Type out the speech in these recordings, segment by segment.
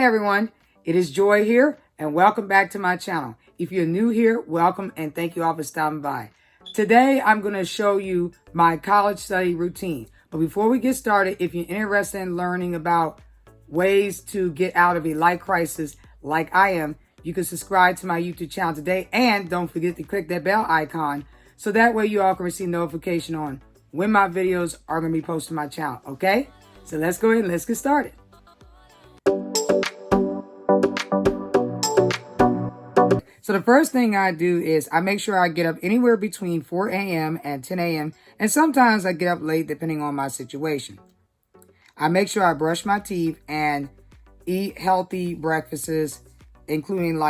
everyone, it is Joy here and welcome back to my channel. If you're new here, welcome and thank you all for stopping by. Today I'm going to show you my college study routine. But before we get started, if you're interested in learning about ways to get out of a life crisis like I am, you can subscribe to my YouTube channel today, and don't forget to click that bell icon so that way you all can receive notification on when my videos are going to be posted to my channel, okay? So let's go ahead and let's get started. So the first thing I do is I make sure I get up anywhere between 4 a.m. and 10 a.m. And sometimes I get up late depending on my situation. I make sure I brush my teeth and eat healthy breakfasts, including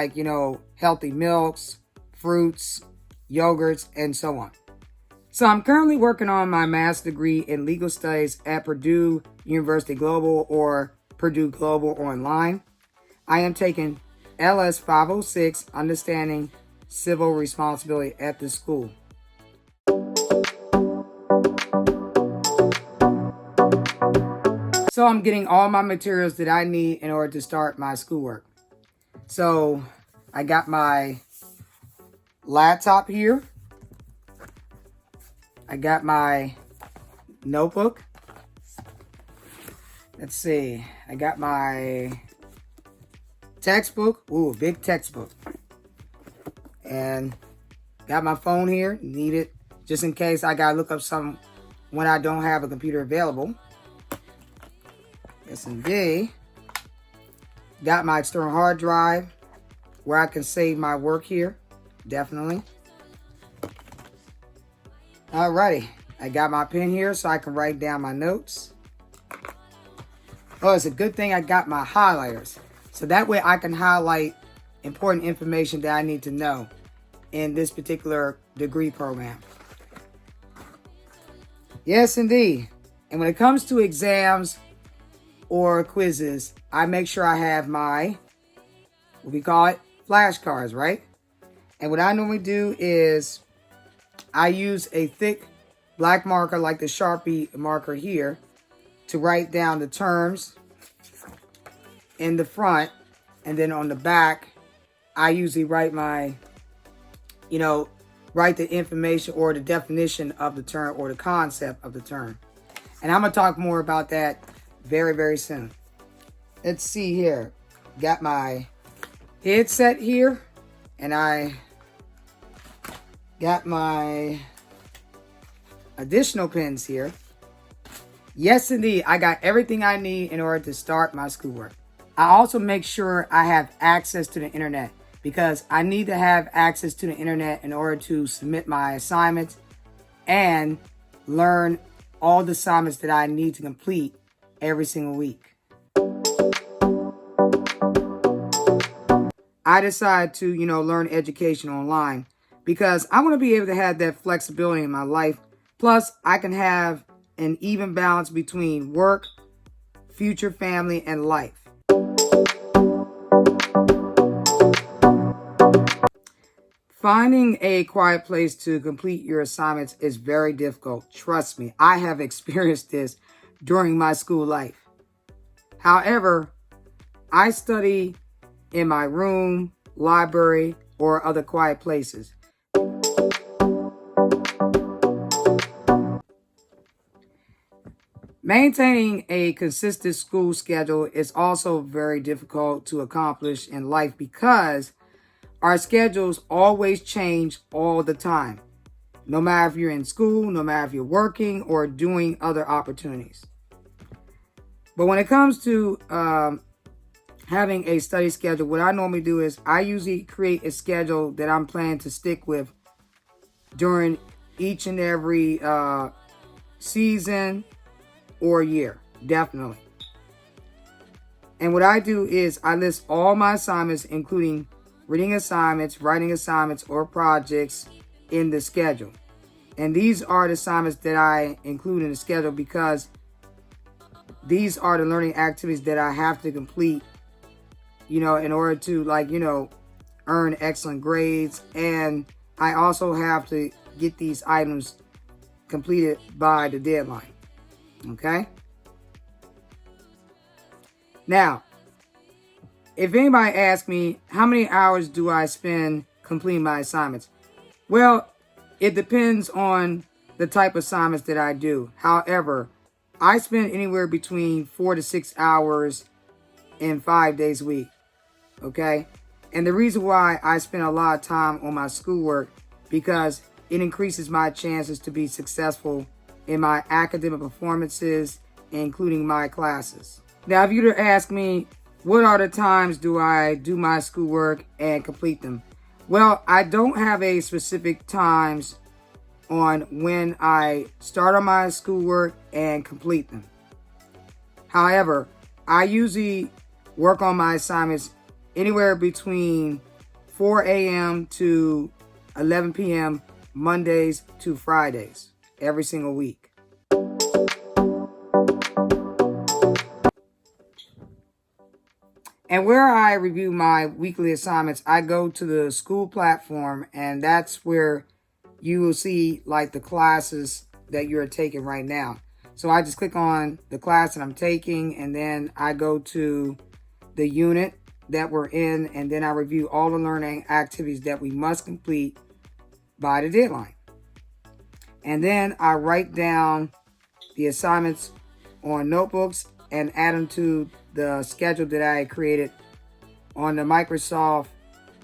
healthy milks, fruits, yogurts, and so on. So I'm currently working on my master's degree in legal studies at Purdue University Global or Purdue Global Online. I am taking LS 506, Understanding Civil Responsibility at the school. So I'm getting all my materials that I need in order to start my schoolwork. So I got my laptop here. I got my notebook. Let's see. I got my textbook. Ooh, big textbook. And got my phone here. Need it just in case I gotta look up something when I don't have a computer available. Yes, indeed. Got my external hard drive where I can save my work here. Definitely. Alrighty. I got my pen here so I can write down my notes. Oh, it's a good thing I got my highlighters. So that way I can highlight important information that I need to know in this particular degree program. Yes, indeed. And when it comes to exams or quizzes, I make sure I have my, what we call it, flashcards, right? And what I normally do is I use a thick black marker like the Sharpie marker here to write down the terms in the front, and then on the back I usually write my write the information or the definition of the term or the concept of the term. And I'm gonna talk more about that very soon. Let's see here. Got my headset here, and I got my additional pens here. Yes, indeed, I got everything I need in order to start my schoolwork. I also make sure I have access to the internet because I need to have access to the internet in order to submit my assignments and learn all the assignments that I need to complete every single week. I decided to, learn education online because I want to be able to have that flexibility in my life. Plus, I can have an even balance between work, future family, and life. Finding a quiet place to complete your assignments is very difficult. Trust me, I have experienced this during my school life. However, I study in my room, library, or other quiet places. Maintaining a consistent school schedule is also very difficult to accomplish in life because our schedules always change all the time, no matter if you're in school, no matter if you're working or doing other opportunities. But when it comes to having a study schedule, what I normally do is I usually create a schedule that I'm planning to stick with during each and every season or year, definitely. And what I do is I list all my assignments, including reading assignments, writing assignments, or projects in the schedule. And these are the assignments that I include in the schedule because these are the learning activities that I have to complete, in order to earn excellent grades. And I also have to get these items completed by the deadline. Okay? Now, if anybody asks me, how many hours do I spend completing my assignments? Well, it depends on the type of assignments that I do. However, I spend anywhere between 4 to 6 hours in 5 days a week. Okay? And the reason why I spend a lot of time on my schoolwork, because it increases my chances to be successful in my academic performances, including my classes. Now, if you were to ask me, what are the times do I do my schoolwork and complete them? Well, I don't have a specific times on when I start on my schoolwork and complete them. However, I usually work on my assignments anywhere between 4 a.m. to 11 p.m. Mondays to Fridays, every single week. And where I review my weekly assignments, I go to the school platform, and that's where you will see like the classes that you're taking right now. So I just click on the class that I'm taking, and then I go to the unit that we're in, and then I review all the learning activities that we must complete by the deadline. And then I write down the assignments on notebooks and add them to the schedule that I created on the Microsoft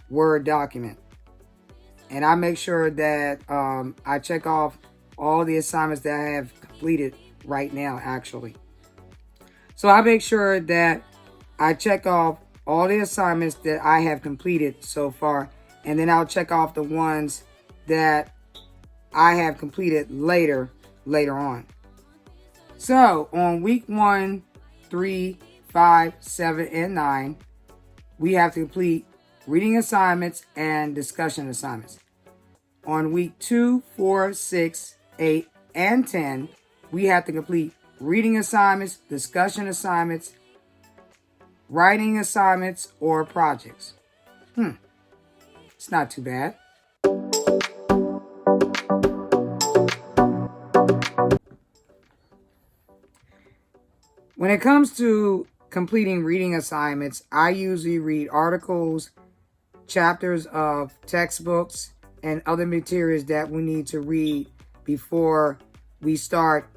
Word document. And I make sure that I check off all the assignments that I have completed right now, actually. So I make sure that I check off all the assignments that I have completed so far, and then I'll check off the ones that I have completed later on. So on week 1, 3, 5, 7, and 9, we have to complete reading assignments and discussion assignments. On week 2, 4, 6, 8, and 10, we have to complete reading assignments, discussion assignments, writing assignments, or projects. It's not too bad. When it comes to completing reading assignments, I usually read articles, chapters of textbooks, and other materials that we need to read before we start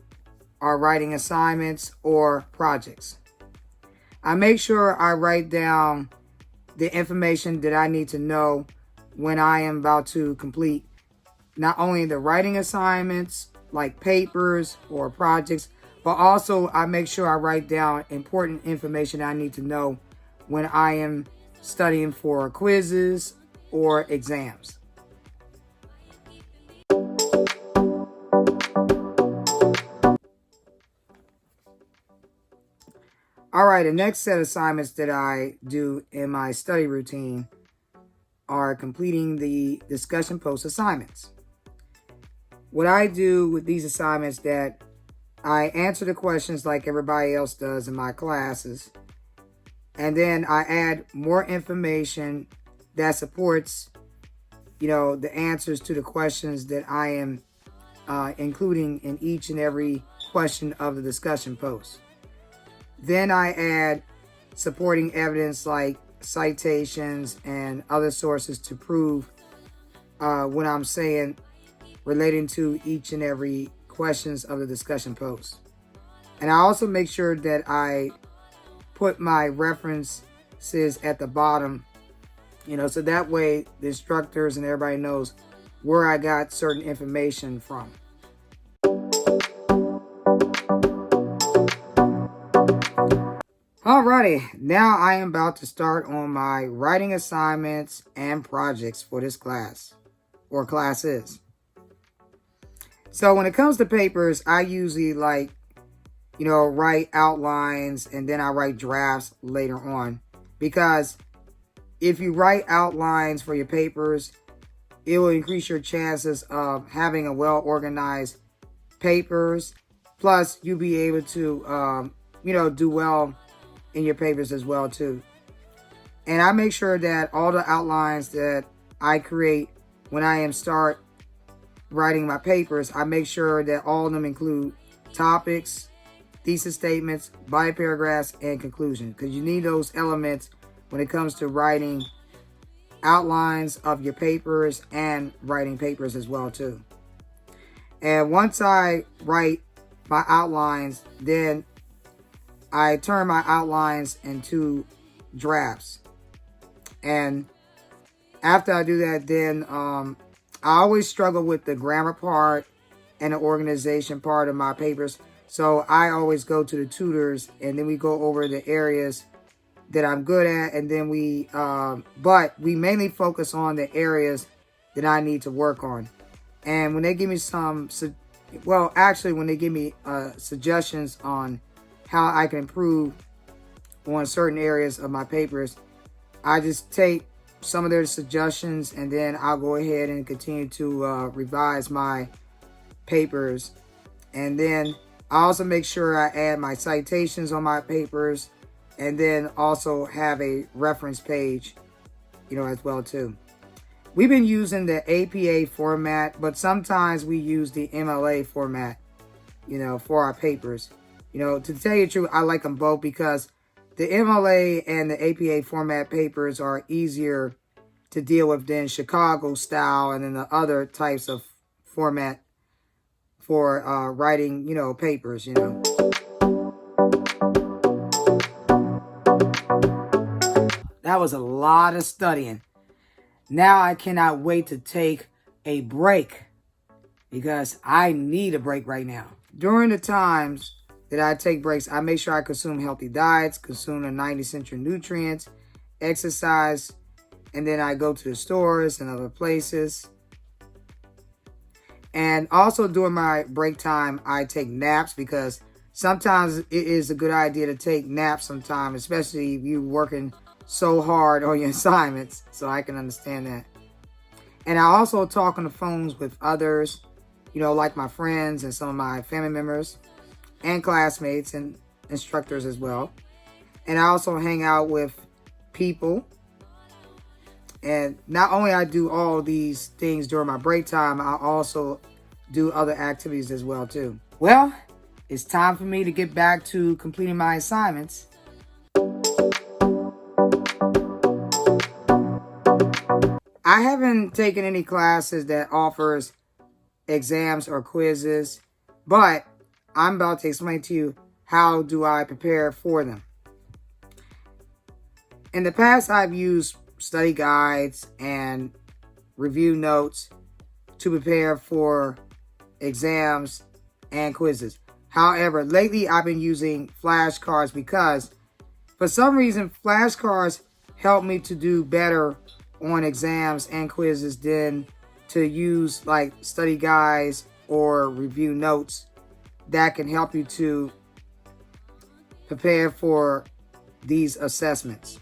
our writing assignments or projects. I make sure I write down the information that I need to know when I am about to complete not only the writing assignments like papers or projects, but also I make sure I write down important information I need to know when I am studying for quizzes or exams. All right, the next set of assignments that I do in my study routine are completing the discussion post assignments. What I do with these assignments that I answer the questions like everybody else does in my classes, and then I add more information that supports, the answers to the questions that I am including in each and every question of the discussion post. Then I add supporting evidence like citations and other sources to prove what I'm saying relating to each and every questions of the discussion post. And I also make sure that I put my references at the bottom, so that way the instructors and everybody knows where I got certain information from. Alrighty, now I am about to start on my writing assignments and projects for this class, or classes. So when it comes to papers, I usually write outlines, and then I write drafts later on. Because if you write outlines for your papers, it will increase your chances of having a well-organized papers. Plus, you'll be able to, do well in your papers as well too. And I make sure that all the outlines that I create when I am start writing my papers, I make sure that all of them include topics, thesis statements, body paragraphs, and conclusion, because you need those elements when it comes to writing outlines of your papers and writing papers as well too. And once I write my outlines, then I turn my outlines into drafts. And after I do that, then I always struggle with the grammar part and the organization part of my papers. So I always go to the tutors, and then we go over the areas that I'm good at, and then but we mainly focus on the areas that I need to work on. And when they give me when they give me suggestions on how I can improve on certain areas of my papers, I just take some of their suggestions, and then I'll go ahead and continue to revise my papers. And then I also make sure I add my citations on my papers, and then also have a reference page, as well too. We've been using the APA format, but sometimes we use the MLA format, for our papers. To tell you the truth, I like them both because the MLA and the APA format papers are easier to deal with than Chicago style and then the other types of format for writing, papers, That was a lot of studying. Now I cannot wait to take a break because I need a break right now. During the times that I take breaks, I make sure I consume healthy diets, consume the 90 essential nutrients, exercise, and then I go to the stores and other places. And also during my break time, I take naps because sometimes it is a good idea to take naps sometimes, especially if you're working so hard on your assignments. So I can understand that. And I also talk on the phones with others, like my friends and some of my family members and classmates and instructors as well. And I also hang out with people. And not only I do all these things during my break time, I also do other activities as well too. Well, it's time for me to get back to completing my assignments. I haven't taken any classes that offers exams or quizzes, but I'm about to explain to you how do I prepare for them. In the past, I've used study guides and review notes to prepare for exams and quizzes. However, lately I've been using flashcards because for some reason flashcards help me to do better on exams and quizzes than to use like study guides or review notes that can help you to prepare for these assessments.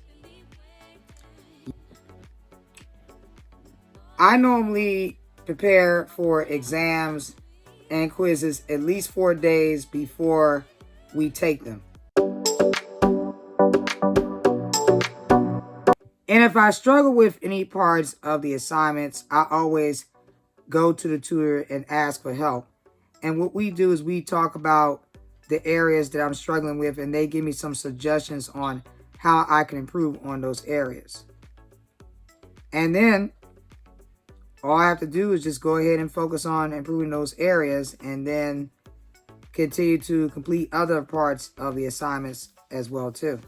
I normally prepare for exams and quizzes at least 4 days before we take them. And if I struggle with any parts of the assignments, I always go to the tutor and ask for help. And what we do is we talk about the areas that I'm struggling with, and they give me some suggestions on how I can improve on those areas. And then all I have to do is just go ahead and focus on improving those areas and then continue to complete other parts of the assignments as well too.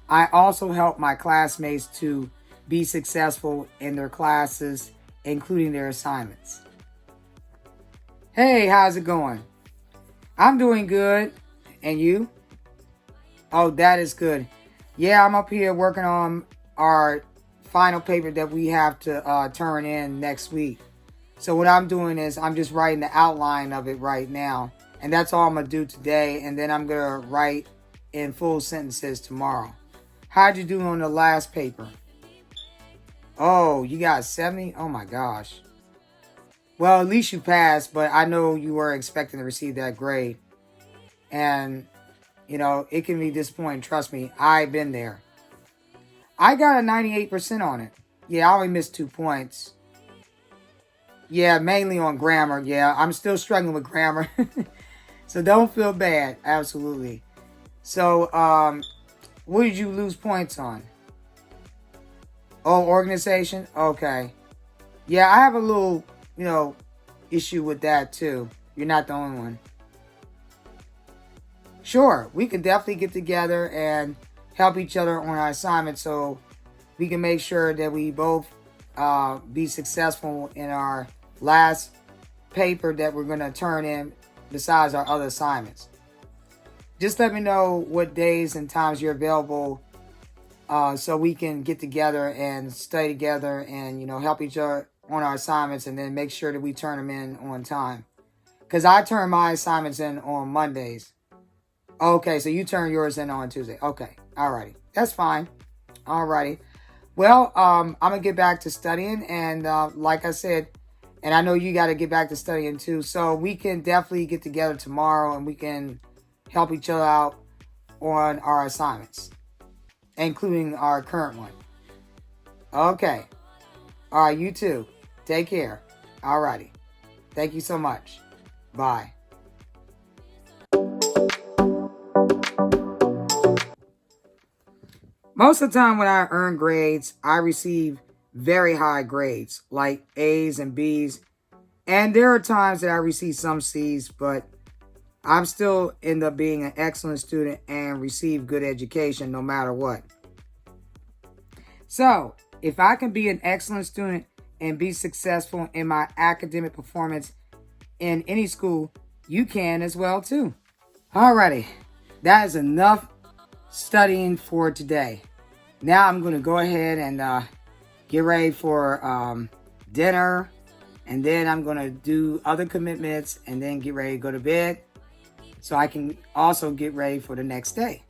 I also help my classmates to be successful in their classes, including their assignments. Hey, how's it going? I'm doing good. And you? Oh, that is good. Yeah, I'm up here working on our final paper that we have to turn in next week. So what I'm doing is I'm just writing the outline of it right now. And that's all I'm going to do today. And then I'm going to write in full sentences tomorrow. How'd you do on the last paper? Oh, you got 70? Oh my gosh. Well, at least you passed, but I know you were expecting to receive that grade. And, it can be disappointing. Trust me, I've been there. I got a 98% on it. Yeah, I only missed 2 points. Yeah, mainly on grammar. Yeah, I'm still struggling with grammar. So don't feel bad. Absolutely. So, what did you lose points on? Oh, organization? Okay. Yeah, I have a little, issue with that too. You're not the only one. Sure, we can definitely get together and help each other on our assignment so we can make sure that we both be successful in our last paper that we're going to turn in besides our other assignments. Just let me know what days and times you're available so we can get together and study together and, help each other on our assignments and then make sure that we turn them in on time. Because I turn my assignments in on Mondays. Okay, so you turn yours in on Tuesday. Okay, alrighty. That's fine. Alrighty. Well, I'm going to get back to studying. And like I said, and I know you got to get back to studying too. So we can definitely get together tomorrow and we can help each other out on our assignments, including our current one. Okay. All right, you too. Take care. Alrighty. Thank you so much. Bye. Most of the time when I earn grades, I receive very high grades, like A's and B's. And there are times that I receive some C's, but I'm still end up being an excellent student and receive good education no matter what. So, if I can be an excellent student and be successful in my academic performance in any school, you can as well too. Alrighty, that is enough studying for today. Now I'm going to go ahead and get ready for dinner, and then I'm going to do other commitments and then get ready to go to bed so I can also get ready for the next day.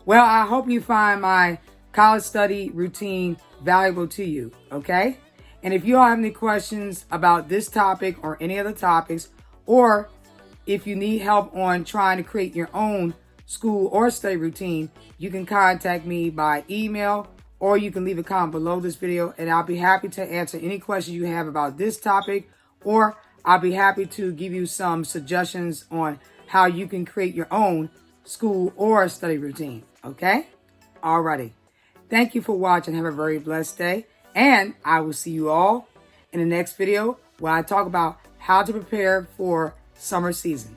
Well, I hope you find my college study routine valuable to you, okay? And if you all have any questions about this topic or any other topics, or if you need help on trying to create your own school or study routine, you can contact me by email or you can leave a comment below this video and I'll be happy to answer any questions you have about this topic, or I'll be happy to give you some suggestions on how you can create your own school or study routine, okay? Alrighty. Thank you for watching. Have a very blessed day. And I will see you all in the next video where I talk about how to prepare for summer season.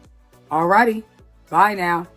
Alrighty. Bye now.